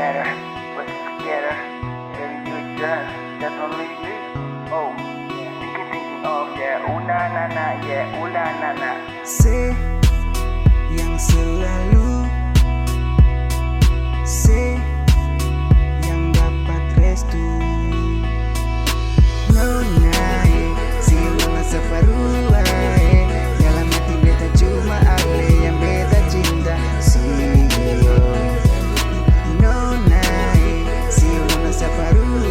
together, put it together. Baby, you just don't make me. Oh, thinking of yeah, una nana, yeah, una nana. C yang selalu, C yang dapat restu. Nona si luna separuh dalam hati beta cuma ale yang beta cinta. Si Nona si luna separuh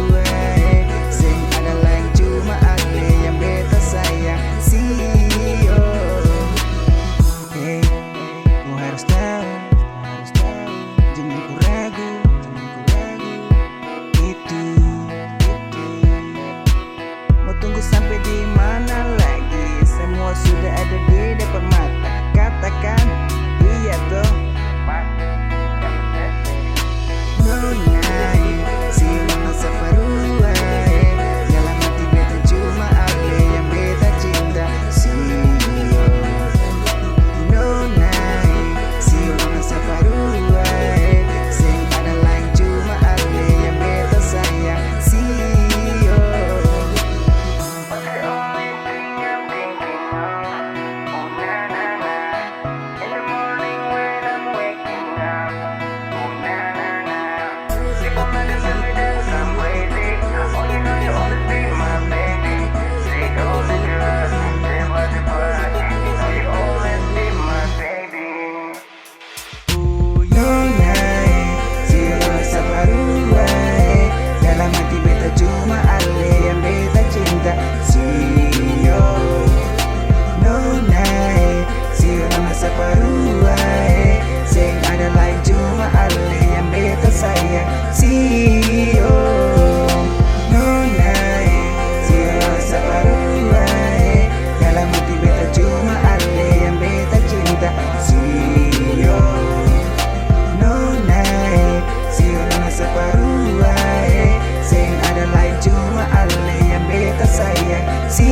sing ada lain cuma ale yang beta sayang. Si kau harus tahu, jangan ku ragu, itu. Mau tunggu sampai di mana lagi? Semua sudah ada di depan mata. Katakan iya toh. Nona si luna separuh dalam hati beta cuma ale yang beta cinta. Si Nona si luna separuh sing ada lain cuma ale yang beta sayang. Si But the only thing I'm thinking of, oh na na na. In the morning when I'm waking up, oh na na na. People might have said me that I'm crazy. Oh, you know you always be my baby. They all dangerous, they want to fuck. You know you always be my baby. Nona si luna separuh dalam hati beta cuma ale yang beta cinta. Si Nona si luna separuh sing ada lain cuma ale yang beta sayang. Si Nona si luna separuh dalam hati beta cuma ale yang beta cinta. Si Nona si luna separuh sing ada lain cuma ale yang beta sayang. Si